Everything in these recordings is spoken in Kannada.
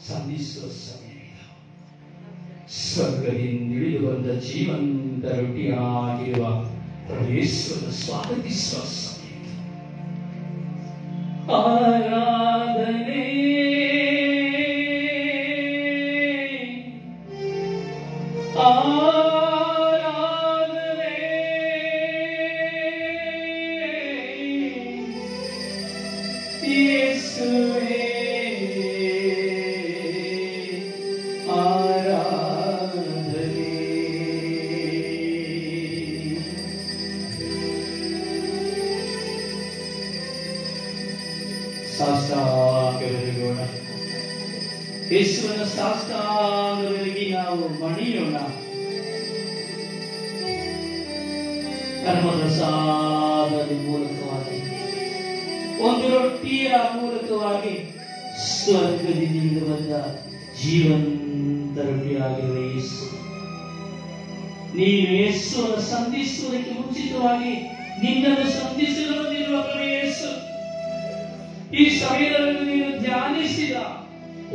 ಸಂಧಿಸುವ ಸಮಯ ಇದು. ಸ್ವರ್ಗದಿಂದ ಇಳಿದು ಬಂದ ಜೀವಂತ ರೊಟ್ಟಿಯಾಗಿರುವ ಪ್ರಭು ಯೇಸುವನ್ನು ಸ್ವಾಗತಿಸುವ ಸಮಯ ಇದು. ಆರಾಧನೆ ಸಾಷ್ಟಾಂಗವೆರಗೋಣ. ಯೇಸುವಿನ ಸಾಷ್ಟಾಂಗವೆರಗಿ ನಾವು ಮಣಿಯೋಣ. ಕರ್ಮಪ್ರಸಾದದ ಮೂಲಕವಾಗಿ, ಒಂದು ರೊಟ್ಟಿಯ ಮೂಲಕವಾಗಿ ಸ್ವರ್ಗದಿಂದ ಬಂದ ಜೀವಂತ ರೊಟ್ಟಿಯಾಗಿರುವ ಯೇಸು, ನೀನು ಯೇಸುವನ್ನು ಸಂಧಿಸುವುದಕ್ಕೆ ಮುಂಚಿತವಾಗಿ ನಿನ್ನನ್ನು ಸಂಧಿಸಲು ಬಂದಿರುವ ಯೇಸು, ಈ ಸಮಯದಲ್ಲಿ ನೀನು ಧ್ಯಾನಿಸಿದ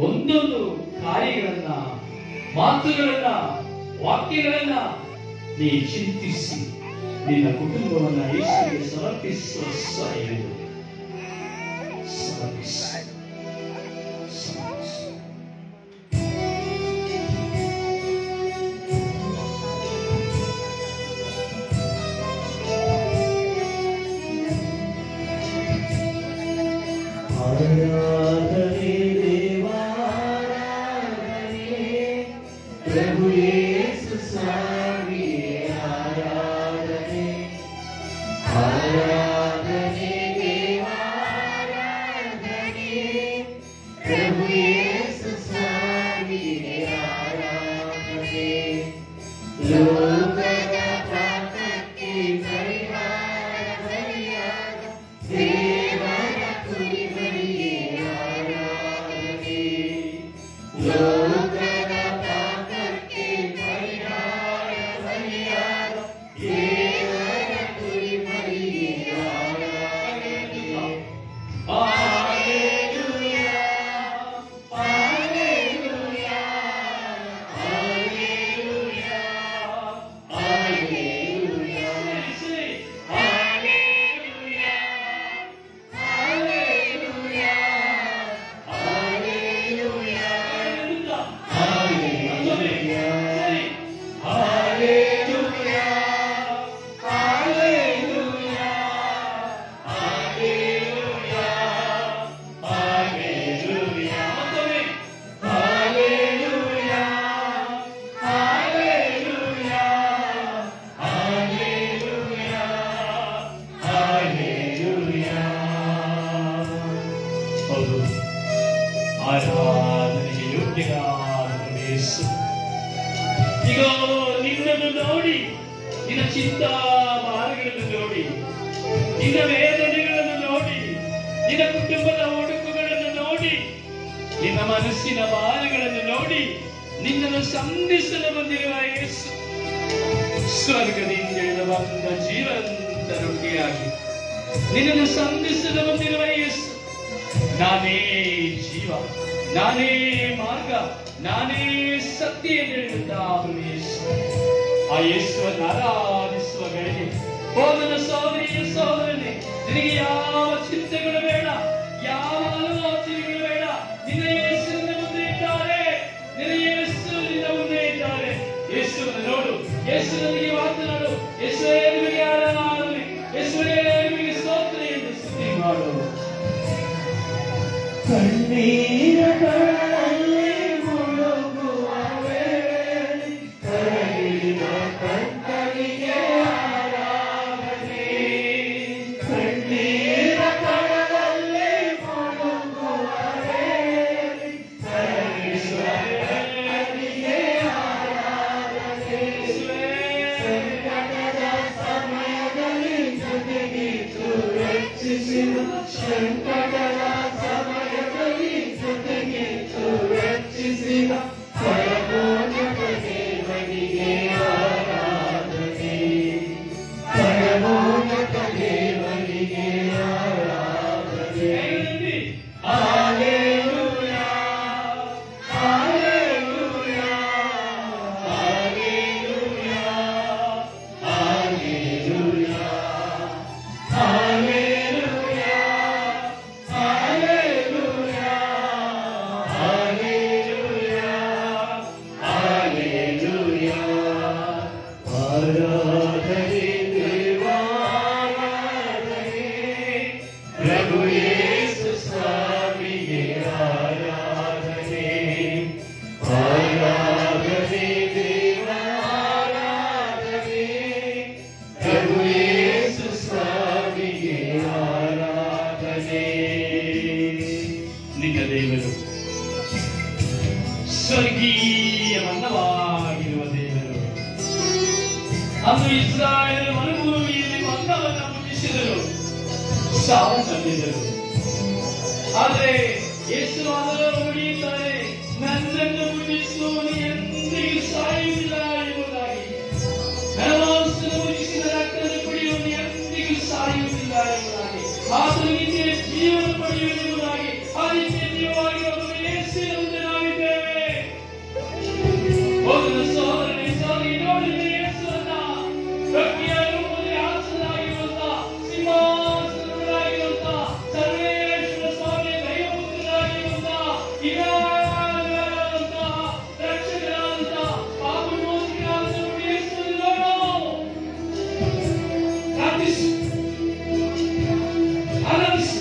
ಒಂದೊಂದು ಕಾರ್ಯಗಳನ್ನ, ಮಾತುಗಳನ್ನ, ವಾಕ್ಯಗಳನ್ನ ನೀ ಚಿಂತಿಸಿ ನಿನ್ನ ಕುಟುಂಬವನ್ನ ಯೇಸುವಿಗೆ ಸಮರ್ಪಿಸುವ ಸಮಯ ಇದು. ಸಮರ್ಪಿಸಿ. ಆರಾಧನೆ ದೇವಾರಾಧನೆ, ಪ್ರಭು ಯೇಸು ಸ್ವಾಮಿಯೇ ಆರಾಧನೆ. ಆರಾಧನೆ ದೇವಾರಾಧನೆ, ಪ್ರಭು ಯೇಸು ಸ್ವಾಮಿಯೇ ಆರಾಧನೆ. ಲೋಕದ ಪಾಪಕ್ಕೆ ಪರಿಹಾರ ಬಲಿಯಾದ ದೇವರ ಕುರಿಮರಿಯೇ ಆರಾಧನೆ. ಲೋಕದ ಪಾಪಕ್ಕೆ ಪರಿಹಾರ ಬಲಿಯಾದ ದೇವರ ಕುರಿಮರಿಯೇ ಆರಾಧನೆ. Hallelujah, hallelujah, hallelujah, hallelujah, hallelujah, hallelujah, hallelujah, hallelujah, hallelujah, hallelujah, hallelujah, hallelujah, hallelujah, hallelujah, hallelujah, hallelujah. ಹೌದು, ಆರಾಧನೆಗೆ ಯೋಗ್ಯನಾದ ಯೇಸು, ಈಗ ನಿನ್ನನ್ನು ನೋಡಿ, ನಿನ್ನ ಚಿಂತಾ ಭಾರಗಳನ್ನು ನೋಡಿ, ನಿನ್ನ ವೇದನೆಗಳನ್ನು ನೋಡಿ, ನಿನ್ನ ಕುಟುಂಬದ ಒಡುಕುಗಳನ್ನು ನೋಡಿ, ನಿನ್ನ ಮನಸ್ಸಿನ ಭಾರಗಳನ್ನು ನೋಡಿ, ನಿನ್ನನ್ನು ಸಂಧಿಸಲು ಬಂದಿರುವ ಯೇಸು, ಸ್ವರ್ಗದಿಂದ ಇಳಿದು ಬಂದ ಜೀವಂತ ರೊಟ್ಟಿಯಾಗಿ ನಿನ್ನನ್ನು ಸಂಧಿಸಲು ಬಂದಿರುವ ಯೇಸು, ನಾನೇ ಜೀವ, ನಾನೇ ಮಾರ್ಗ, ನಾನೇ ಸತ್ಯ ಎಂದು ಹೇಳುತ್ತಾ ಯೇಸು. ಆ ಯೇಸುವನ್ನು ಆರಾಧಿಸುವ ಗಳಿಗೆ ಓ ನನ್ನ ಸಹೋದರಿಯ ಸಹೋದರನೇ, ನಿನಗೆ ಯಾವ ಚಿಂತೆಗಳು ಬೇಡ, ಯಾವ ಆಲೋಚನೆಗಳು ಬೇಡ. ನಿನ್ನ ಯೇಸು ನಿನ್ನ ಮುಂದೆ ಇದ್ದಾರೆ, ನಿನ್ನ ಯೇಸು ನಿನ್ನ ಮುಂದೆ ಇದ್ದಾರೆ. ಯೇಸುವನ್ನು ನೋಡು, ಯೇಸುವಿನೊಂದಿಗೆ ಮಾತನಾಡು, ಯೇಸುವೇ ನಿಮಗೆ ಆರಾಧನೆ, ಯೇಸುವೇ ನಿಮಗೆ ಸ್ತೋತ್ರ ಎಂದು ಸ್ತುತಿ ಮಾಡು. ಕಣ್ಣೀರ ಕಡಲಲ್ಲಿ ಮುಳುಗುವ ವೇಳೆ ಕರಗಿದ ಕಣ್ಣನಿಗೆ ಆರಾಧನೆ. ಕಣ್ಣೀರ ಕಡಲಲ್ಲಿ ಮುಳುಗುವ ವೇಳೆ ಕರಗಿದ ಕಣ್ಣನಿಗೆ ಆರಾಧನೆ. ಸಂಕಟದ ಸಮಯದಲ್ಲಿ ಜೊತೆಗಿದ್ದು ರಕ್ಷಿಸಿದ, ಸಂಕಟದ ಸಮಯದಲ್ಲಿ ಜೊತೆ ಸ್ವರ್ಗೀಯ ಮನ್ನವಾಗಿರುವ ದೇವರು. ಅಂದು ಇಸ್ರಾಯೇಲ್ ಮರುಭೂಮಿಯಲ್ಲಿ ಮನ್ನವನ್ನು ಮುಗಿಸಿದರು, ಸಾವು ತಂದಿದರು. ಆದರೆ ಯೇಸು ಅದನ್ನು ಮುಗಿಯುತ್ತಾರೆ, ನನ್ನನ್ನು ಮುಗಿಸುವವನು ಎಂದಿಗೂ ಸಾಯುವುದಿಲ್ಲ ಎಂಬುದಾಗಿ. ನನ್ನ ಮಾಂಸವನ್ನು ಮುಗಿಸಿದ ರಕ್ತದ ಕುಡಿಯುವವನು ಎಂದಿಗೂ ಸಾಯುವುದಿಲ್ಲ ಎಂಬುದಾಗಿ. ಆತನು ನಿತ್ಯ ಜೀವನ ಪಡೆಯುವುದಾಗಿ. ಆ ನಿತ್ಯ ಜೀವವಾಗಿ ಅವನು ಯೇಸುವಿನ ಮುಂದೆ ನಾವಿದ್ದೇವೆ. ಹೋದ ಸಹೋದರನೇ ಸಹೋದರಿ, ನೋಡಿದ ಯೇಸುವನ್ನ ಪ್ರಜ್ಞೆಯ ರೂಪದಲ್ಲಿ ಆಸನಾಗಿರುವಂತ ಸಿಂಹಾಸನರಾಗಿರುವಂತ ಸರ್ವೇಶ್ವರ ಸ್ವಾಮಿ ದೈವಪುತ್ರರಾಗಿರುವಂತ ಇರಾದಂತ ರಕ್ಷಕರಾದಂತ ಪಾಪಮೋಚಕರಾದಂತ ಯೇಸುವನ್ನು ನೋಡು, ಪ್ರಾರ್ಥಿಸು, ಆನಂದಿಸು.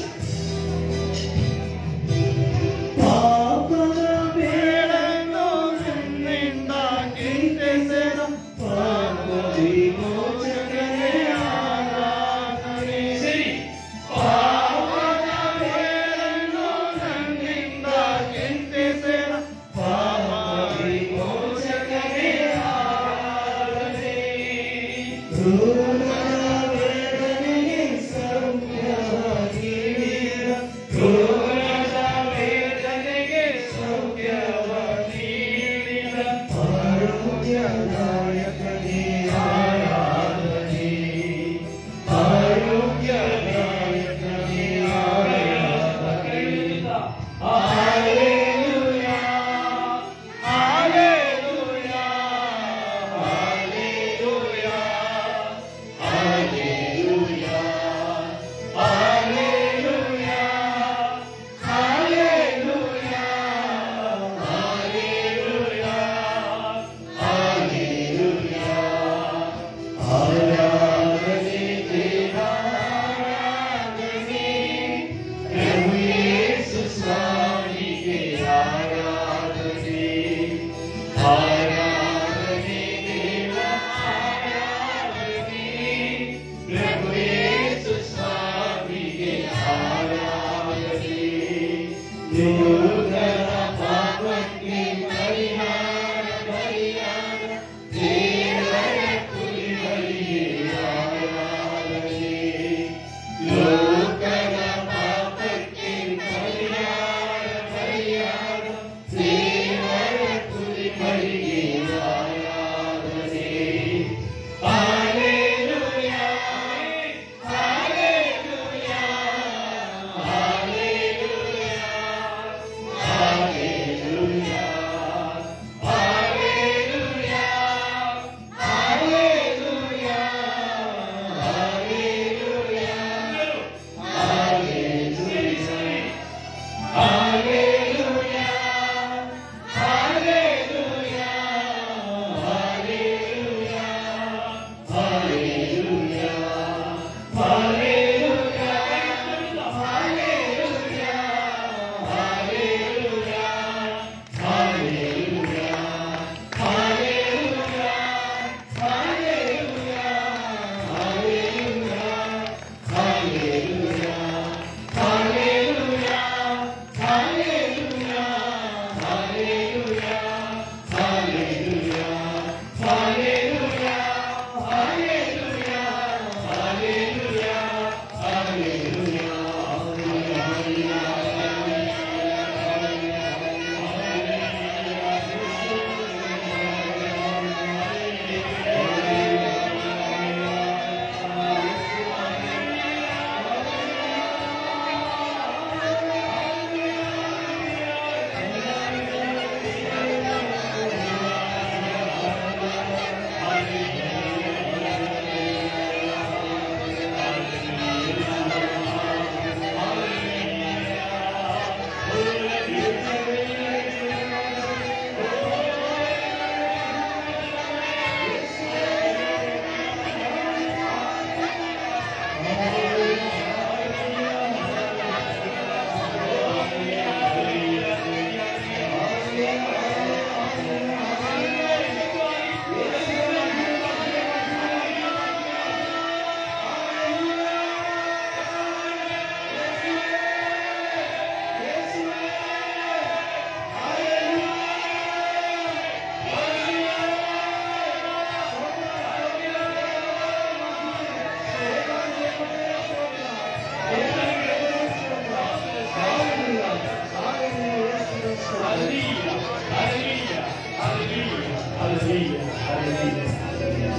Hallelujah. Hallelujah. Hallelujah. Hallelujah. Hallelujah.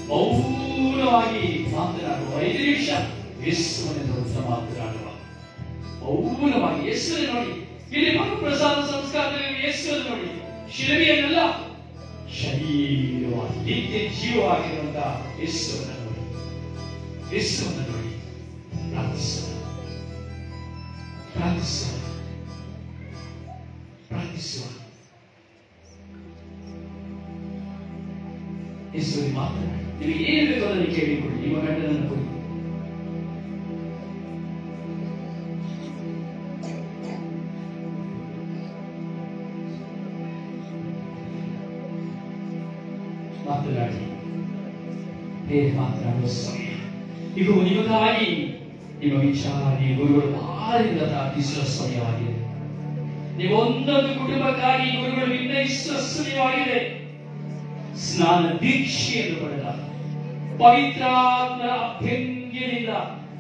ಮೌನವಾಗಿ ಮಾತನಾಡುವ 5 ನಿಮಿಷ ಯೇಸುವನ್ನು ನೋಡುತ್ತಾ ಮಾತನಾಡುವ. ಮೌನವಾಗಿ ಯೇಸುವನ್ನು ನೋಡಿ. ಇಲ್ಲಿ ಮಹಾಪ್ರಸಾದ ಸಂಸ್ಕಾರದಲ್ಲಿ ಯೇಸುವನ್ನು ನೋಡಿ. ಶಿಲುಬೆಯನ್ನಲ್ಲ, ಶರೀರವಾಗಿ ನಿತ್ಯ ಜೀವವಾಗಿರುವಂತಹ ಯೇಸುವನ್ನು ನೋಡಿ. ಯೇಸುವನ್ನು ನೋಡಿ ಪ್ರಾರ್ಥಿಸೋಣ. ಪ್ರಾರ್ಥಿಸೋಣ. ಪ್ರಾರ್ಥಿಸುವ. ಯೇಸುವಿಗೆ ಮಾತನಾಡಿ. ನಿಮಗೆ ಏನು ಬೇಕೋ ಅದನ್ನು ಕೇಳಿಕೊಳ್ಳಿ. ನಿಮ್ಮ ಗಂಡನನ್ನು ಕೊಡಿ. ಮಾತನಾಡಿ. ಬೇರೆ ಮಾತನಾಡುವ ಸಮಯ ಇದು. ನಿಮಗಾಗಿ ನಿಮ್ಮ ವಿಚಾರಣೆ ಗುರುಗಳು ಭಾರದಿಂದ ಪ್ರಾರ್ಥಿಸುವ ಸಮಯವಾಗಿದೆ. ನೀವು ಒಂದೊಂದು ಕುಟುಂಬಕ್ಕಾಗಿ ಗುರುಗಳು ನಿರ್ಣಯಿಸುವ ಸಮಯವಾಗಿದೆ. ಸ್ನಾನ ದೀಕ್ಷೆಯನ್ನು ಪಡೆದ ಪವಿತ್ರಾತ್ಮರ ಅಭ್ಯಂಗ್ಯದಿಂದ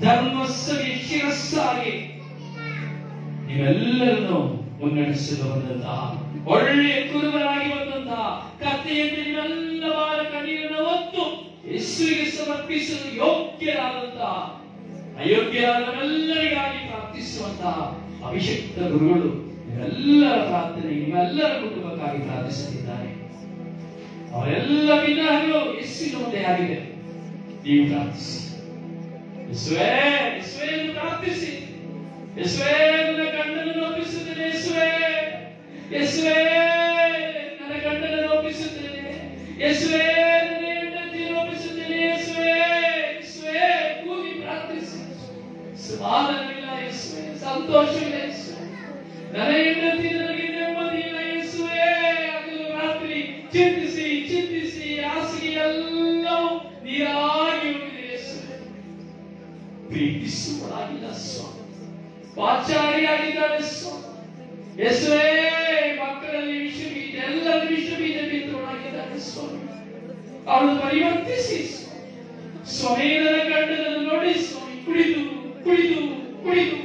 ಧರ್ಮಸ್ಥಳಿಯ ಶಿರಸ್ಸಾಗಿ ನೀವೆಲ್ಲರನ್ನು ಮುನ್ನಡೆಸಲು ಬಂದಂತಹ ಒಳ್ಳೆಯ ಕುರುಬರಾಗಿ ಬಂದಂತಹ ಕಥೆಯಲ್ಲಿ ನೀವೆಲ್ಲವಾರ ಕಣ್ಣೀರನ್ನು ಹೊತ್ತು ಯೇಸುವಿಗೆ ಸಮರ್ಪಿಸಲು ಯೋಗ್ಯರಾದಂತಹ ಅಯೋಗ್ಯರಾದವರೆಲ್ಲರಿಗಾಗಿ ಪ್ರಾರ್ಥಿಸುವಂತಹ ಅಭಿಷಕ್ತ ಗುರುಗಳು ನಿಮ್ಮೆಲ್ಲರ ಪ್ರಾರ್ಥನೆ, ನಿಮ್ಮೆಲ್ಲರ ಕುಟುಂಬಕ್ಕಾಗಿ ಪ್ರಾರ್ಥಿಸುತ್ತಿದ್ದಾರೆ. ಅವರೆಲ್ಲ ವಿಗ್ರಹಗಳು ಯೇಸುವಿನ ಮುಂದೆ ಆಗಿದೆ. ನೀವು ಪ್ರಾರ್ಥಿಸಿ. ಯೇಸುವೇ, ಯೇಸುವೇ ಎಂದು ಪ್ರಾರ್ಥಿಸಿ. ಯೇಸುವೇ, ನನ್ನ ಗಂಡನನ್ನು ಒಪ್ಪಿಸುತ್ತೇನೆ. ಯೇಸುವೇ, ಯೇಸುವೇ, ನನ್ನ ಗಂಡನನ್ನು ಒಪ್ಪಿಸುತ್ತೇನೆ. ಯೇಸುವೇ, ನನ್ನ ಹೆಂಡತಿಯನ್ನು ಒಪ್ಪಿಸುತ್ತೇನೆ. ಯೇಸುವೇ, ಯೇಸುವೇ ಕೂಗಿ ಪ್ರಾರ್ಥಿಸಿ. ಸಮಾಧಾನವಿಲ್ಲ ಯೇಸುವೇ, ಸಂತೋಷವಿಲ್ಲ ಯೇಸುವೇ, ನನ್ನ ಹೆಂಡತಿ ನನಗೆ ನೆಮ್ಮದಿ ಇಲ್ಲ ಯೇಸುವೇ. ಹಗಲು ರಾತ್ರಿ ಚಿಂತಿಸಿ ಚಿಂತಿಸಿ ಹಾಸಿಗೆ ಎಲ್ಲವೂ ನೀರಾಗಿ ಹೋಗಿದೆ ಯೇಸುವೇ. ಪ್ರೀತಿಸುವಳಾಗಿಲ್ಲ ಸ್ವಾಮಿ, ಪಾಚಾರಿಯಾಗಿದ್ದಾಳೆ ಸ್ವಾಮಿ. ಯೇಸುವೇ, ಮಕ್ಕಳಲ್ಲಿ ವಿಷಬೀಜ, ಎಲ್ಲರ ವಿಷಬೀಜ ಬಿತ್ತುವಳಾಗಿದ್ದಾಳೆ ಸ್ವಾಮಿ. ಅವಳು ಪರಿವರ್ತಿಸಿ ಸ್ವಾಮಿ. ನನ್ನ ಗಂಡನನ್ನು ನೋಡಿ ಸ್ವಾಮಿ, ಕುಡಿದು ಕುಡಿದು ಕುಡಿದು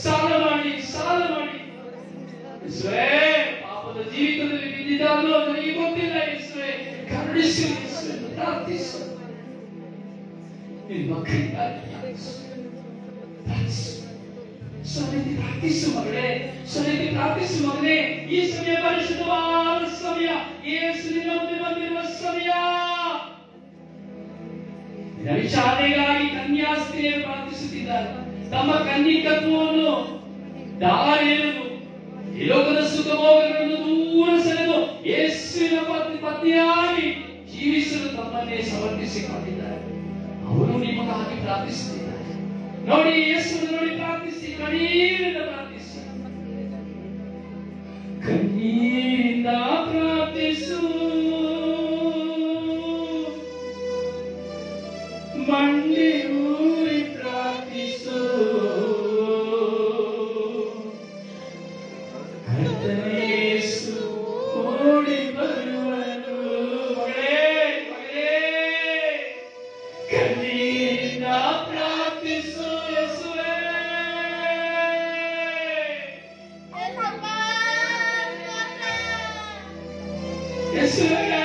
ಸಾಲ ಮಾಡಿ ಸಾಲ ಮಾಡಿ ಯೇಸುವೇ ಪಾಪದ ಜೀವಿತದಲ್ಲಿ ಬಿದ್ದಿದ್ದಾರೋ ನನಗೆ ಗೊತ್ತಿಲ್ಲ ಯೇಸುವೇ. ಕರುಣಿಸು ಯೇಸುವೇ, ಪ್ರಾರ್ಥಿಸು. ನಿನ್ನ ಮಕ್ಕಳಿಗಾಗಿ ಸ್ವರದಿ ಪ್ರಾರ್ಥಿಸು ಮಗಳೇ, ಸ್ವರದಿ ಪ್ರಾರ್ಥಿಸು ಮಗನೇ. ಈ ಸಮಯ ಪರಿಶುದ್ಧವಾದ ಸಮಯ, ಯೇಸುವಿನ ಮುಂದೆ ಬಂದಿರುವ ಸಮಯ. ನಿನ್ನ ವಿಚಾರಣೆಗಾಗಿ ಕನ್ಯಾಸ್ತ್ರೀಯರು ಪ್ರಾರ್ಥಿಸುತ್ತಿದ್ದಾರೆ. ತಮ್ಮ ಕನ್ನಿಕತ್ವವನ್ನು ದಾರಿಯನ್ನು ಈ ಲೋಕದ ಸುಖಭೋಗಗಳನ್ನು ದೂರ ಸೆಳೆದು ಯೇಸುವಿನ ಪತ್ನಿಯಾಗಿ ಜೀವಿಸಲು ತಮ್ಮನ್ನೇ ಸಮರ್ಪಿಸಿಕೊಂಡಿದ್ದಾರೆ. ಅವರು ನಿಮಗಾಗಿ ಪ್ರಾರ್ಥಿಸುತ್ತಿದ್ದಾರೆ. ನೋಡಿ, ಯೇಸುವನ್ನು ನೋಡಿ ಪ್ರಾರ್ಥಿಸಿ. ಕಣ್ಣೀರಿಂದ ಪ್ರಾರ್ಥಿಸಿ. ಕಣ್ಣೀರಿಂದ ಪ್ರಾರ್ಥಿಸು. ಮಂಡಿ ಊರಿ ಪ್ರಾರ್ಥಿಸು. ಕರ್ತನೇಸು ಓಡಿ ಬರುವನು. ಮಗಳೇ, ಮಗಳೇ, ಕಣ್ಣೀರಿಂದ ಪ್ರಾರ್ಥಿಸು. ಯೇಸುವೇ, ಯೇಸುವೇ,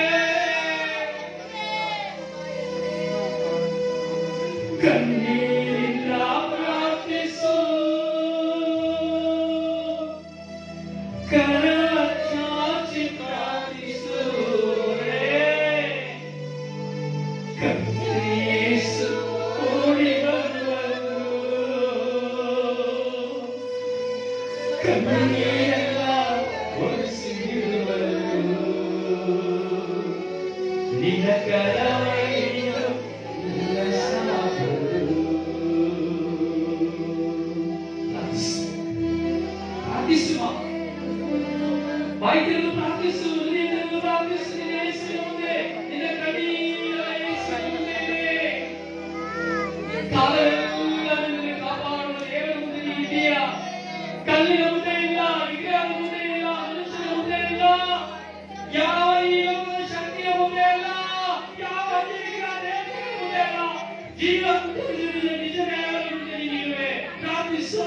ಕಣ್ಣೀರಿಂದ ಪ್ರಾರ್ಥಿಸು. ಕರ ಚಾಚಿ ಪ್ರಾರ್ಥಿಸು. ಕರ್ತನೇಸು ಓಡಿ ಬರುವನು. ಕಣ್ಣೀರೆಲ್ಲ ಒರೆಸಿ ಬಿಡುವನು. ನಿನ್ನ ಕರವೈನು ಪ್ರಾರ್ಥಿಸುವ. ವೈದ್ಯರನ್ನು ಪ್ರಾರ್ಥಿಸು, ನೀರನ್ನು ಪ್ರಾರ್ಥಿಸು. ನಿನ್ನ ಯೇಸುವಿನ ಮುಂದೆ, ನಿನ್ನ ಕಣ್ಣೀರ ಯೇಸುವಿನ ಮುಂದೆ, ಕಾಲವೆಲ್ಲ ನಿನ್ನನ್ನು ಕಾಪಾಡುವ ದೇವರ ಮುಂದೆ ನೀ ಇದೆಯಾ? ಕಲ್ಲಿನ ಮುಂದೆ ಇಲ್ಲ, ವಿಗ್ರಹದ ಮುಂದೆ ಇಲ್ಲ, ಮನುಷ್ಯನ ಮುಂದೆ ಇಲ್ಲ, ಯಾವ ಈ ಲೋಕದ ಶಕ್ತಿಯ ಮುಂದೆ ಇಲ್ಲ, ಯಾವ ದೇವಿಗಳ ದೇವತೆಗಳ ಮುಂದೆ ಇಲ್ಲ. ಜೀವ ನಿಜ ದೇವರ ಮುಂದೆ ನೀನುವೆ. ಪ್ರಾರ್ಥಿಸು,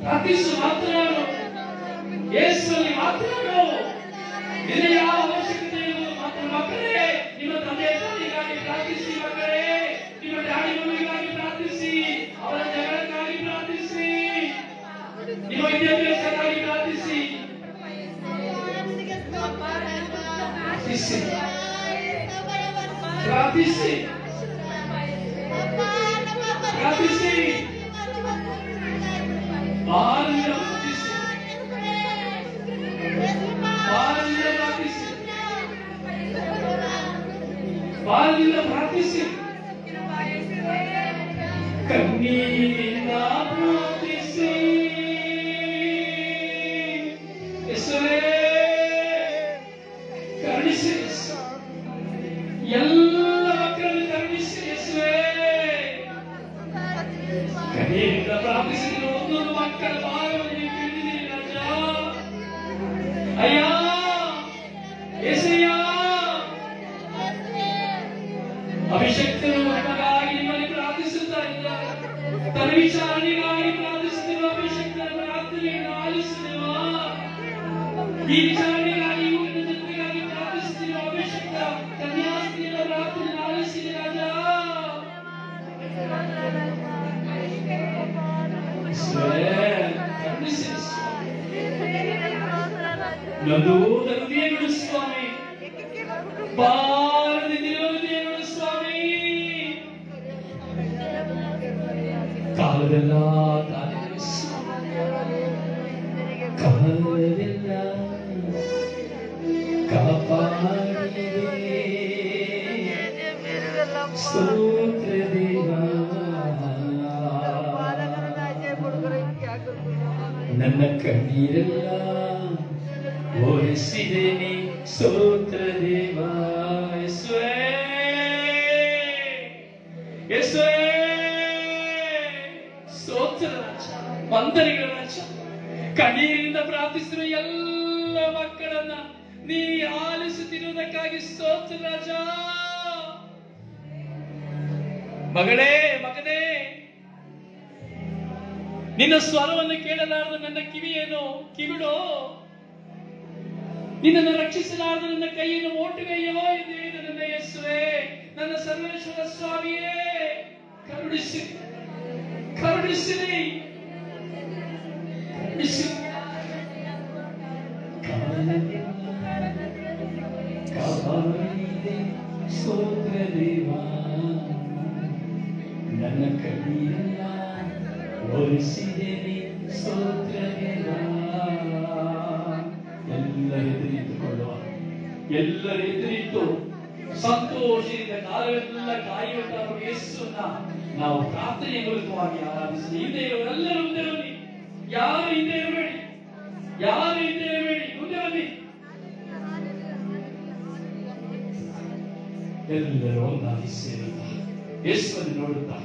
ಪ್ರಾರ್ಥಿಸು, ಮಾತನಾಡು, ಯೇಸುವಿನಲ್ಲಿ ಮಾತನಾಡು. ನಿನ್ನ ಯಾವ ಅವಶ್ಯಕತೆ ಇರುವುದು ಮಾತ್ರ. ಮಕ್ಕಳೇ, ನಿಮ್ಮ ತಂದೆ ತಾಯಿಗಾಗಿ ಪ್ರಾರ್ಥಿಸಿ. ಮಕ್ಕಳೇ, ನಿಮ್ಮ ಡ್ಯಾಡಿ ಮಮ್ಮಿಗಾಗಿ ಪ್ರಾರ್ಥಿಸಿ. ಅವರ ಜಗಳಕ್ಕಾಗಿ ಪ್ರಾರ್ಥಿಸಿ. ನಿಮ್ಮ ವಿದ್ಯಾಭ್ಯಾಸಕ್ಕಾಗಿ ಪ್ರಾರ್ಥಿಸಿ. ಪ್ರಾರ್ಥಿಸಿ, ಪ್ರಾರ್ಥಿಸಿ, ಭಾರದಿಂದ ಪ್ರಾರ್ಥಿಸಿ, ಭಾರದಿಂದ ಪ್ರಾರ್ಥಿಸಿ, ಭಾರದಿಂದ ಪ್ರಾರ್ಥಿಸಿ, ಕಣ್ಣೀರಿನಿಂದ ಪ್ರಾರ್ಥಿಸಿ. ಯೇಸುವೇ, ಕರುಣಿಸಿ. ಎಲ್ಲ ಮಕ್ಕಳನ್ನು ಕರುಣಿಸಿ ಯೇಸುವೇ. ಕಣ್ಣೀರಿನಿಂದ ಪ್ರಾರ್ಥಿಸಿದ ಒಂದೊಂದು ಮಕ್ಕಳ ಭಾರವನ್ನು ನೀವು ತಿಳಿದಿದ್ದೀರಿ ರಾಜ. ಅಯ್ಯ, ಯೇಸಯ್ಯ, ಅಭಿಷಕ್ತರು ನಿಮಗಾಗಿ ನಿಮ್ಮಲ್ಲಿ ಪ್ರಾರ್ಥಿಸುತ್ತಾ ಇದ್ದಾರೆ. ತನ್ನ ವಿಚಾರಣೆಗಾಗಿ ಪ್ರಾರ್ಥಿಸುತ್ತಿರುವ ಅಭಿಷಕ್ತರ ಪ್ರಾರ್ಥನೆಯನ್ನು ಆಲಿಸುತ್ತಿರುವ ಈ ವಿಚಾರಣೆಗಾಗಿ ಊರಿನ ಜನರಿಗಾಗಿ ಪ್ರಾರ್ಥಿಸುತ್ತಿರುವ ಅಭಿಷಕ್ತ ಕನ್ಯಾಸ್ತ್ರೀಯರ ಪ್ರಾರ್ಥನೆಯನ್ನು ಆಲಿಸಿದೆ ರಾಜ. ಕರುಣಿಸಿ ಸ್ವಾಮಿ, ನೊಂದ ಹೃದಯಗಳು ಸ್ವಾಮಿ, ಭಾರದಿಂದಿರುವ ಹೃದಯಗಳು ಸ್ವಾಮಿ. ಕಾಲವೆಲ್ಲ ತಾಳಿದೆ ಸ್ವಾಮಿ, ಕಾಲವೆಲ್ಲ ಕಾಪಾಡಿದೆ. ಸ್ತೋತ್ರ ದೇವಾ, ನನ್ನ ಕಣ್ಣೀರೆಲ್ಲ ಒರೆಸಿದೇನೆ. ಸ್ತೋತ್ರ ದೇವಾ. ಯೇಸುವೇ, ಯೇಸುವೇ, ಸ್ತೋತ್ರ ರಾಜ, ವಂದನೆಗಳ ರಾಜ. ಕಣ್ಣೀರಿನಿಂದ ಪ್ರಾರ್ಥಿಸಿರುವ ಎಲ್ಲ ಮಕ್ಕಳನ್ನ ನೀ ಆಲಿಸುತ್ತಿರುವುದಕ್ಕಾಗಿ ಸ್ತೋತ್ರ ರಾಜ. ಮಗಳೇ, ಮಗನೇ, ನಿನ್ನ ಸ್ವರವನ್ನು ಕೇಳಲಾರದ ನನ್ನ ಕಿವಿಯೇನೋ ಕಿವಿಡೋ, ನಿನ್ನನ್ನು ರಕ್ಷಿಸಲಾರದ ನನ್ನ ಕೈಯನ್ನು ಓಟುಗೈಯೋ ಎಂದು ಹೇಳಿದ ನನ್ನ ಯೇಸುವೇ, ನನ್ನ ಸರ್ವೇಶ್ವರ ಸ್ವಾಮಿಯೇ, ಕರುಣಿಸಿ, ಕರುಣಿಸಿರಿ, ಕರುಣಿಸಿ. ಕಾಪಾಡಿದೆ ಸ್ತೋತ್ರ ದೇವಾ, ನನ್ನ ಕಣ್ಣೀರೆಲ್ಲ ಒರೆಸಿದೇನೆ. ಸ್ತೋತ್ರ ದೇವಾ. ಎಲ್ಲರ ಎದುರಿಟ್ಟುಕೊಳ್ಳುವ, ಎಲ್ಲರ ಎದುರಿಟ್ಟು ಸಂತೋಷದಿಂದ ಕಾಲವೆಲ್ಲ ಕಾಯುವ ಯೇಸುವನ್ನ ನಾವು ಪ್ರಾರ್ಥನೆಯ ಮೂಲಕವಾಗಿ ಆರಾಧಿಸಿ. ಹಿಂದೆ ಇರುವವರೆಲ್ಲರೂ ಮುಂದೆ ಬನ್ನಿ. ಯಾರು ಹಿಂದೆ ಇರಬೇಡಿ, ಯಾರು ಹಿಂದೆ ಇರಬೇಡಿ, ಮುಂದೆ ಬನ್ನಿ. ಎಲ್ಲರೂ ಒಂದಾಗಿ ಸೇರುತ್ತಾ ಯೇಸುವನ್ನು ನೋಡುತ್ತಾ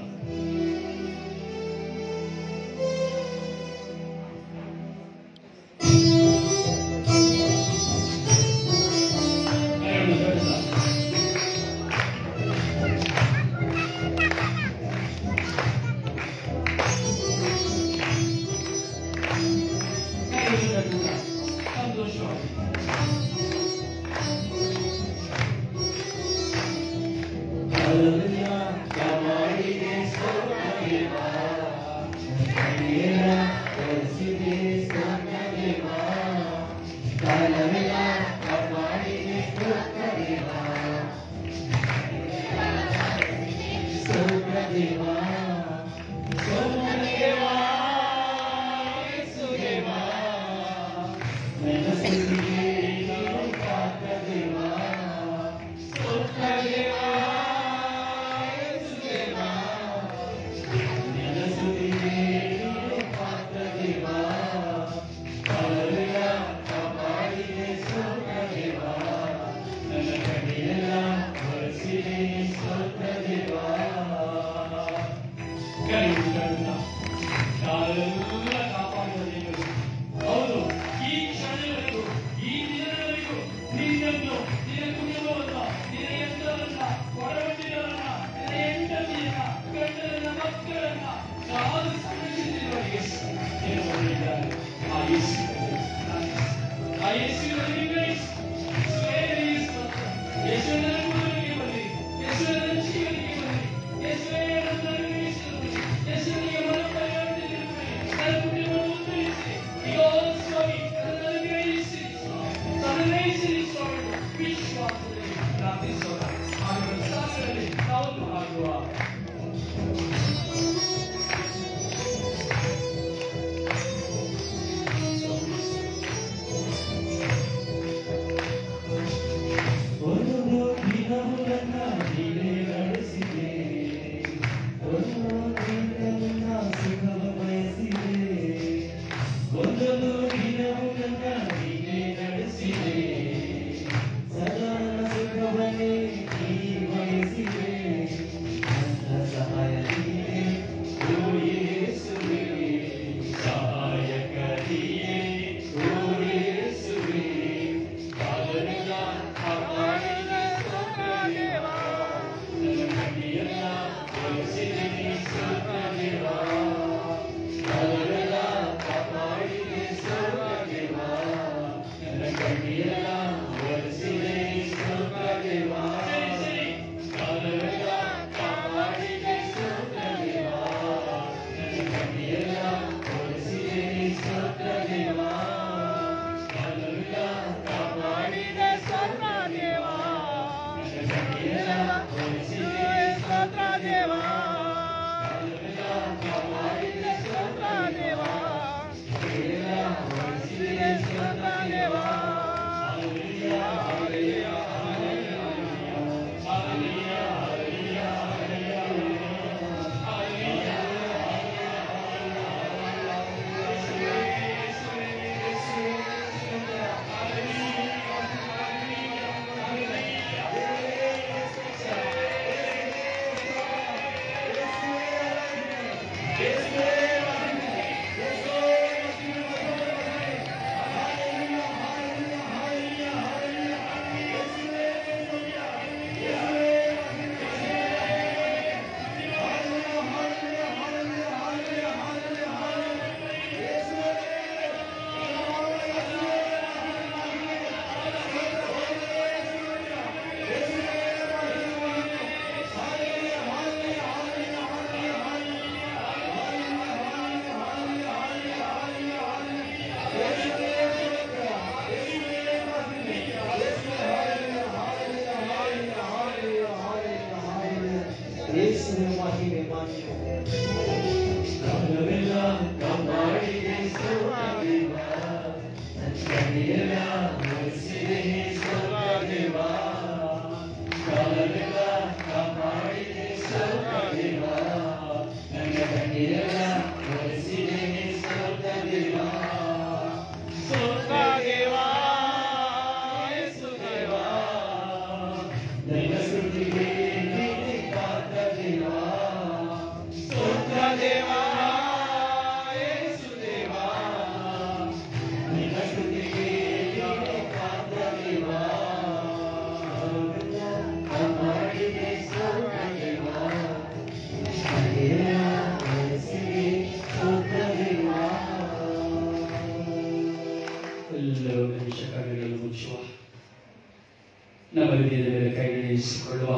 ನಮ್ಮ ಹೃದಯದ ಕೈಗಳಿಸಿಕೊಳ್ಳುವ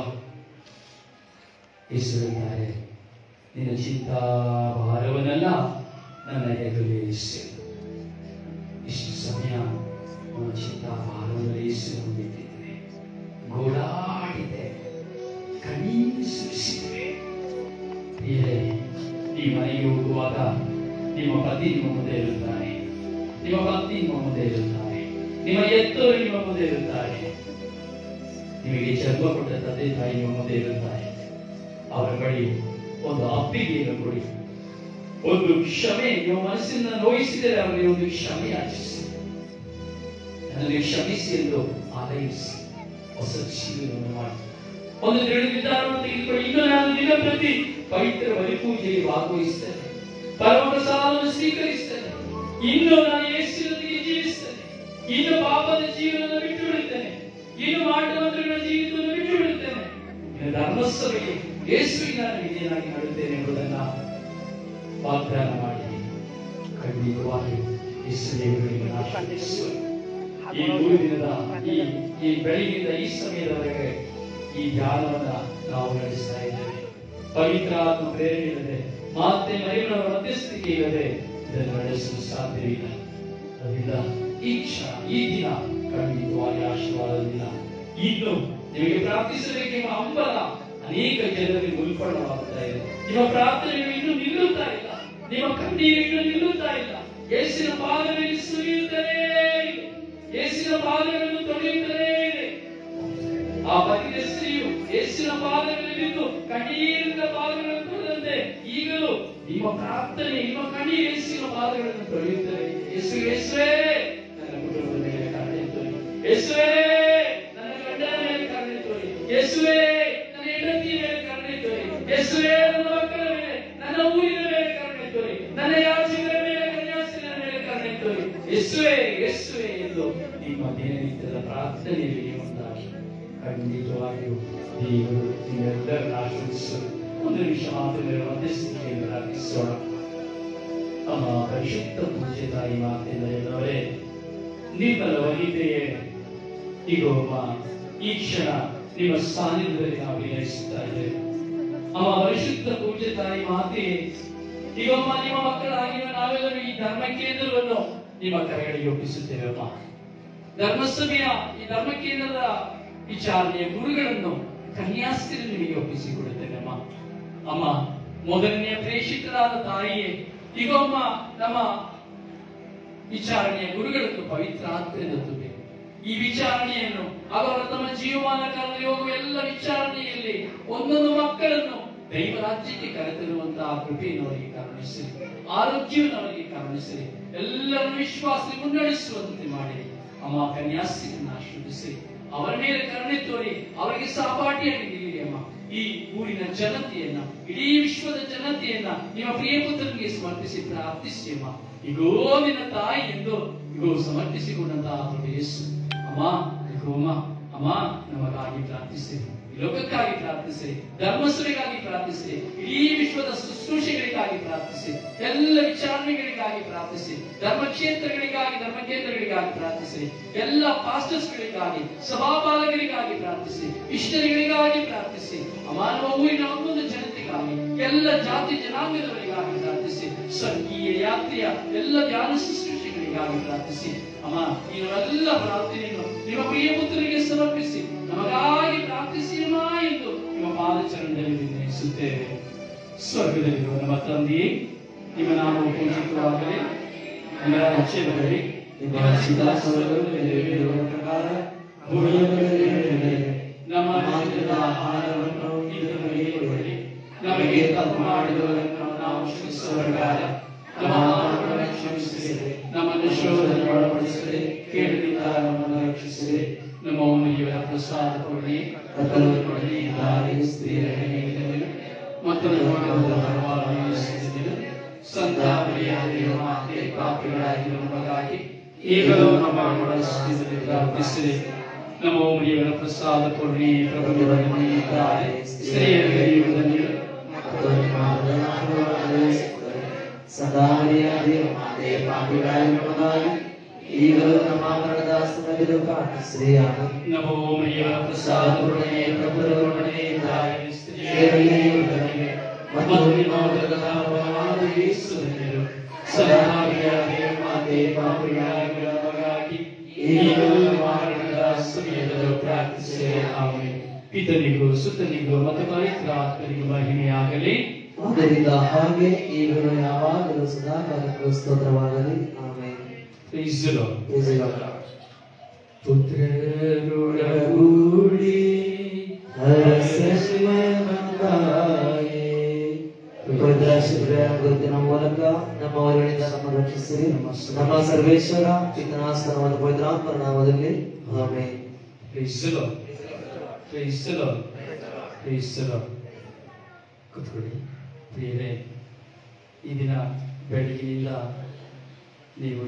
ಯೇಸುವಿದ್ದಾರೆ. ನಿನ್ನ ಚಿಂತಾ ಭಾರವನ್ನೆಲ್ಲ ನನ್ನ ಎದುರು ಇರಿಸಿ. ಇಷ್ಟು ಸಮಯ ನನ್ನ ಚಿಂತಾ ಭಾರವನ್ನು ಇರಿಸಿಕೊಂಡಿದ್ದೇನೆ, ಗೋಳಾಡಿದೆ, ಕಣ್ಣೀರು ಸುರಿಸಿದೆ. ಈ ಮನೆಗೆ ಹೋಗುವಾಗ ನಿಮ್ಮ ಪತಿ ನಿಮ್ಮ ಮುಂದೆ ಇರುತ್ತಾರೆ, ನಿಮ್ಮ ಪತ್ನಿ ನಿಮ್ಮ ಮುಂದೆ ಇರುತ್ತಾರೆ, ನಿಮ್ಮ ಎತ್ತರು ನಿಮ್ಮ ಮುಂದೆ ಇರುತ್ತಾರೆ, ನಿಮಗೆ ಜನ್ಮ ಕೊಟ್ಟ ತಂದೆ ತಾಯಿ ನಿಮ್ಮ ಮುಂದೆ ಇರುತ್ತಾರೆ. ಅವರ ಬಳಿ ಒಂದು ಅಪ್ಪಿಗೆಯನ್ನು ಕೊಡಿ, ಒಂದು ಕ್ಷಮೆ. ನಿಮ್ಮ ಮನಸ್ಸಿನ ನೋಯಿಸಿದರೆ ಅವರಿಗೆ ಒಂದು ಕ್ಷಮೆ ಯಾಚಿಸಿ, ನನ್ನಲ್ಲಿ ಕ್ಷಮಿಸಿ ಎಂದು ಆಲೈಸಿ ಹೊಸ ಜೀವನವನ್ನು ಮಾಡಿ ಒಂದು ದೃಢ ನಿರ್ಧಾರವನ್ನು ತೆಗೆದುಕೊಳ್ಳಿ. ಇನ್ನು ನಾನು ದಿನ ಪ್ರತಿ ಪವಿತ್ರ ಬಲಿಪೂಜೆಯಲ್ಲಿ ಭಾಗವಹಿಸ್ತೇನೆ, ಪರಮಪ್ರಸಾದವನ್ನು ಸ್ವೀಕರಿಸ್ತೇನೆ, ಇನ್ನು ನಾನು ಯೇಸುವಿನೊಂದಿಗೆ ಜೀವಿಸ್ತೇನೆ, ಇನ್ನು ಪಾಪದ ಜೀವನವನ್ನು ಬಿಟ್ಟು ಬಿಡುತ್ತೇನೆ, ಇನ್ನು ಮಾಟಮಂತ್ರಗಳ ಜೀವಿತವನ್ನು ಬಿಟ್ಟು ಬಿಡುತ್ತೇನೆ, ಧರ್ಮಸಭೆಗೆ ಯೇಸುವಿನ ವಿಧೇಯನಾಗಿ ಮಾಡುತ್ತೇನೆ ಎಂಬುದನ್ನ ವಾಗ್ದಾನ ಮಾಡಿ ಖಂಡಿತವಾಗಿ ಯೇಸು ದೇವರಿಗೆ ಆಶೀರ್ವದಿಸುವರು. ಈ 3 ದಿನದ ಈ ಬೆಳಗಿನಿಂದ ಈ ಸಮಯದವರೆಗೆ ಈ ಧ್ಯಾನವನ್ನ ನಾವು ನಡೆಸ್ತಾ ಇದ್ದೇವೆ. ಪವಿತ್ರಾತ್ಮ ಪ್ರೇರಣೆ ಇಲ್ಲದೆ, ಮಾತೆ ಮರಿಯಮ್ಮನವರ ಮಧ್ಯಸ್ಥಿಕೆ ಇಲ್ಲದೆ ಇದನ್ನು ನಡೆಸಲು ಸಾಧ್ಯವಿಲ್ಲ. ಅದರಿಂದ ಈ ಕ್ಷಣ, ಈ ದಿನ ಖಂಡಿತವಾಗಿ ಆಶೀರ್ವಾದದ ದಿನ. ಇನ್ನು ನಿಮಗೆ ಪ್ರಾರ್ಥಿಸಬೇಕೆಂಬ ಹಂಬಲ ಅನೇಕ ಜನರಿಗೆ ಉಲ್ಪಣವಾಗುತ್ತಾ ಇದೆ. ನಿಮ್ಮ ಪ್ರಾರ್ಥನೆಗಳು ಇನ್ನೂ ನಿಲ್ಲುತ್ತಾ ಇಲ್ಲ, ನಿಮ್ಮ ಕಣ್ಣೀರು ಇನ್ನೂ ನಿಲ್ಲುತ್ತಾ ಇಲ್ಲ. ಯೇಸುವಿನ ಪಾದಗಳಲ್ಲಿ ಸುರಿಯುತ್ತಲೇ ಇದೆ, ಯೇಸುವಿನ ಪಾದಗಳನ್ನು ತೊಳೆಯುತ್ತಲೇ ಇದೆ. ಆ ಪತಿಯ ಸ್ತ್ರೀಯು ಯೇಸುವಿನ ಪಾದಗಳಲ್ಲಿ ಬಿದ್ದು ಕಣ್ಣೀರಿನ ಪಾದಗಳನ್ನು ತೊಳೆದಂತೆ ಈಗಲೂ ನಿಮ್ಮ ಪ್ರಾರ್ಥನೆ, ನಿಮ್ಮ ಕಣ್ಣೀರು ಯೇಸುವಿನ ಪಾದಗಳನ್ನು ತೊಳೆಯುತ್ತಲೇ ಇದೆ. ಯೇಸುವೇ ನನ್ನ ಕುಟುಂಬದ ಮೇಲೆ ಕರುಣೆ ತೋರಿ, ಯೇಸುವೇ ನನ್ನ ಗಂಡನ ಮೇಲೆ ಕರುಣೆ ತೋರಿ, ಯೇಸುವೇ ನನ್ನ ಹೆಂಡತಿಯ ಮೇಲೆ ಕರುಣೆ ತೋರಿ, ಯೇಸುವೇ ನನ್ನ ಮಕ್ಕಳ ಮೇಲೆ, ನನ್ನ ಊರಿನ ಮೇಲೆ ಕರುಣೆ ತೋರಿ, ನನ್ನ ಯಾಜಕರ ಮೇಲೆ, ಕನ್ಯಾಸ್ತ್ರೀಯರ ಮೇಲೆ ಕರುಣೆ ತೋರಿ, ಯೇಸುವೇ ಯೇಸುವೇ ಎಂದು ನಿಮ್ಮ ದಿನನಿತ್ಯದ ಪ್ರಾರ್ಥನೆಯಲ್ಲಿ ಒಂದಾಗಿ ಖಂಡಿತವಾಗಿಯೂ ದೇವರು ನಿಮ್ಮೆಲ್ಲರನ್ನು ಆಶೀರ್ವದಿಸಲು ಒಂದು ನಿಮಿಷ ಮಾತ್ರ ಮಧ್ಯಸ್ಥಿತಿಯನ್ನು ಪ್ರಾರ್ಥಿಸೋಣ. ಅಮ್ಮ ಪರಿಶುದ್ಧ ಪೂಜ್ಯ ತಾಯಿ ಮಾತೆಯಿಂದ ಎಲ್ಲವರೇ ನಿಮ್ಮಲ್ಲ ವನಿತೆಯೇ, ಈಗ ಈ ಕ್ಷಣ ನಿಮ್ಮ ಸಾನ್ನಿಧ್ಯದಲ್ಲಿ ನಾವು ವಿನಯಿಸುತ್ತಾ ಇದ್ದೇವೆ. ಅಮ್ಮ ಪರಿಶುದ್ಧ ಪೂಜ್ಯ ತಾಯಿ ಮಾತೆಯೇ, ಈಗಮ್ಮ ನಿಮ್ಮ ಮಕ್ಕಳಾಗಿರುವ ನಾವೆಲ್ಲರೂ ಈ ಧರ್ಮ ಕೇಂದ್ರವನ್ನು ನಿಮ್ಮ ಕರೆಗಳಿಗೆ ಒಪ್ಪಿಸುತ್ತೇವೆ. ಅಮ್ಮ ಧರ್ಮಸಭೆಯ ಈ ಧರ್ಮ ಕೇಂದ್ರದ ವಿಚಾರಣೆಯ ಗುರುಗಳನ್ನು ಕನ್ಯಾಸ್ತ್ರೀಯರು ನಿಮಗೆ ಒಪ್ಪಿಸಿಕೊಡುತ್ತೇವೆ. ಅಮ್ಮ ಮೊದಲನೆಯ ಪ್ರೇಷಿತರಾದ ತಾಯಿಯೇ, ಈಗ ಅಮ್ಮ ನಮ್ಮ ವಿಚಾರಣೆಯ ಗುರುಗಳನ್ನು ಪವಿತ್ರ ಆತ್ಮದಿಂದ ತುಂಬಿ ಈ ವಿಚಾರಣೆಯನ್ನು ಅವರ ತಮ್ಮ ಜೀವಮಾನ ಕಾಲದಲ್ಲಿ ಹೋಗುವ ಎಲ್ಲ ವಿಚಾರಣೆಯಲ್ಲಿ ಒಂದೊಂದು ಮಕ್ಕಳನ್ನು ದೈವ ರಾಜ್ಯಕ್ಕೆ ಕರೆತರುವಂತಹ ಕೃಪೆಯನ್ನು ಅವರಿಗೆ ಕರುಣಿಸಿರಿ, ಆರೋಗ್ಯವನ್ನು ಅವರಿಗೆ ಕರುಣಿಸಿರಿ, ಎಲ್ಲರನ್ನು ವಿಶ್ವಾಸದಲ್ಲಿ ಮುನ್ನಡೆಸುವಂತೆ ಮಾಡಿ. ಅಮ್ಮ ಕನ್ಯಾಸ್ತ್ರೀಯರನ್ನು ಆಶೀರ್ವದಿಸಿ, ಅವರ ಮೇಲೆ ಕರುಣೆ ತೋರಿ ಅವರಿಗೆ ಸಹಪಾಠಿಯಾಗಿ ನಿಲ್ಲಿರಿ. ಅಮ್ಮ ಈ ಊರಿನ ಜನತೆಯನ್ನ, ಇಡೀ ವಿಶ್ವದ ಘನತೆಯನ್ನ ನಿಮ್ಮ ಪ್ರಿಯ ಪುತ್ರನಿಗೆ ಸಮರ್ಪಿಸಿ ಪ್ರಾರ್ಥಿಸಿಮ್ಮ. ಈಗೋ ನಿನ್ನ ತಾಯಿ ಎಂದು ಈಗೋ ಸಮರ್ಪಿಸಿಕೊಂಡಂತಹ ಪ್ರಭು ಯೇಸು ಅಮ್ಮ ಅಮ್ಮ ಅಮ್ಮ ನಮಗಾಗಿ ಪ್ರಾರ್ಥಿಸಿರಿ, ಲೋಕಕ್ಕಾಗಿ ಪ್ರಾರ್ಥಿಸಿರಿ, ಧರ್ಮಸ್ಥಳಿಗಾಗಿ ಪ್ರಾರ್ಥಿಸಿರಿ, ಇಡೀ ವಿಶ್ವದ ಶುಶ್ರೂಷೆಗಳಿಗಾಗಿ ಪ್ರಾರ್ಥಿಸಿ, ಎಲ್ಲ ವಿಚಾರಣೆಗಳಿಗಾಗಿ ಪ್ರಾರ್ಥಿಸಿ, ಧರ್ಮಕ್ಷೇತ್ರಗಳಿಗಾಗಿ ಧರ್ಮಕೇಂದ್ರಗಳಿಗಾಗಿ ಪ್ರಾರ್ಥಿಸಿ, ಎಲ್ಲ ಪಾಸ್ಟರ್ಸ್ಗಳಿಗಾಗಿ ಸಭಾಪಾಲಕರಿಗಾಗಿ ಪ್ರಾರ್ಥಿಸಿ, ಮಿಷನರಿಗಳಿಗಾಗಿ ಪ್ರಾರ್ಥಿಸಿ, ಅಮಾನವ ಊರಿನ ಒಂದೊಂದು ಜನತೆಗಾಗಿ ಎಲ್ಲ ಜಾತಿ ಜನಾಂಗದವರಿಗಾಗಿ ಪ್ರಾರ್ಥಿಸಿ, ಸ್ವರ್ಗೀಯ ಯಾತ್ರೆಯ ಎಲ್ಲ ಧ್ಯಾನ ಶುಶ್ರೂಷೆಗಳಿಗಾಗಿ ಪ್ರಾರ್ಥಿಸಿ. ಅಮ್ಮ ನೀವೆಲ್ಲ ಪ್ರಾರ್ಥನೆಯನ್ನು ನಿಮ್ಮ ಪ್ರಿಯ ಪುತ್ರರಿಗೆ ಸಮರ್ಪಿಸಿ ನಮಗಾಗಿ ಪ್ರಾರ್ಥಿಸಿಮ್ಮ ಎಂದು ನಿಮ್ಮ ಪಾದಚರಣದಲ್ಲಿ ವಿನಯಿಸುತ್ತೇವೆ. ಸ್ವರ್ಗದಲ್ಲಿರುವ ನಮ್ಮ ತಂದೆಯೇ, ನಿಮ್ಮ ನಾಮವು ಪೂಜಿತವಾಗಲಿ, ನಿಮ್ಮ ರಾಜ್ಯ ಬರಲಿ, ನಿಮ್ಮ ಚಿತ್ತಾಸನಗಳು ನೆರವೇರುವ ಪ್ರಕಾರ ಭೂಮಿಯ ಮೇಲೆ ನೆರವೇರಲಿ. ನಮ್ಮ ನಿತ್ಯದ ಆಹಾರವನ್ನು ಇಂದು ನಮಗೆ ಕೊಡಿರಿ. ನಮಗೆ ತಪ್ಪು ಮಾಡಿದವರನ್ನು ನಾವು ಕ್ಷಮಿಸುವ ಪ್ರಕಾರ ನಮ್ಮ ಪಾಪಗಳನ್ನು ಕ್ಷಮಿಸಿರಿ. ನಮ್ಮನ್ನು ಶೋಧನೆಗೆ ಒಳಪಡಿಸಿರಿ, ಕೇಡಿನಿಂದ ನಮ್ಮನ್ನು ರಕ್ಷಿಸಿರಿ. ನಮ್ಮ ಒಮ್ಮೆಯವರ ಪ್ರಸಾದ ಕೊಡಿ, ಕೊಡಿ ದಾರಿ ಸ್ತ್ರೀಯರ ಹೆಣೆಯಿದೆನು ಮತ್ತು ಸಂತಾಪನೆಯಾಗಿರುವ ಮಾತೆ ಪಾಪಿಗಳಾಗಿರುವ ನಮಗಾಗಿ ಈಗಲೂ ನಮ್ಮ ಮರಣಸ್ಥಿತಿಯಲ್ಲಿ ಪ್ರಾರ್ಥಿಸಿರಿ. ನಮ್ಮ ಒಮ್ಮೆಯವರ ಪ್ರಸಾದ ಕೊಡಿ, ಪ್ರಭುಗಳೊಡನೆ ಇದ್ದಾರೆ, ಸ್ತ್ರೀಯರಿಗೆ ಸದಾರಿಯಾಗಿ ಪಾಪಿಗಳಾಗಿರುವ ನಮಗಾಗಿ ಈಗಲೂ ನಮ್ಮ ಮರಣದ ಸಮಯದಲ್ಲೂ ಪ್ರಾರ್ಥಿಸಿರಿ. ನಮೋ ಮರಿಯವರ ಪ್ರಸಾದ ಕೊಡಿ, ಪ್ರಭುಗಳೊಡನೆ ಇದ್ದಾರೆ, ಸ್ತ್ರೀಯರಿಗೆ ಮತ್ತು ನಿಮ್ಮ ಉದರಫಲವಾದ ಯೇಸು ಧನ್ಯರು. ಸದಾರಿಯಾಗಿ ಮಾತೆ ಪಾಪಿಗಳಾಗಿರುವ ನಮಗಾಗಿ ಈಗಲೂ ನಮ್ಮ ಮರಣದ ಸಮಯದಲ್ಲೂ ಪ್ರಾರ್ಥಿಸಿರಿ. ಆಮೆನ್. ಪಿತನಿಗೂ ಸುತನಿಗೂ ಮತ್ತು ಪವಿತ್ರಾತ್ಮನಿಗೂ ಮಹಿಮೆಯಾಗಲಿ, ಆದ್ದರಿಂದ ಹಾಗೆ ಈಗಲೂ ಯಾವಾಗಲೂ ಸದಾಕಾಲಕ್ಕೂ ಸ್ತೋತ್ರವಾಗಲಿ. ಆಮೆನ್. ಪುತ್ರರೊಡಗೂಡಿ ಗುರುತಿನ ಮೂಲಕ ನಮ್ಮ ಹೊರಗಡೆಯಿಂದ ನಮ್ಮ ರಕ್ಷಿಸಿರಿ. ನಮ್ಮ ಸರ್ವೇಶ್ವರ ಪಿತನಾಸ್ತನವಾದ ಪವಿತ್ರಾತ್ಮರ ನಾಮದಲ್ಲಿ ಆಮೆನ್. ಕೂತ್ಕೊಳ್ಳಿ ಪ್ರಿಯರೇ. ಈ ದಿನ ಬೆಳಗಿನಿಂದ ನೀವು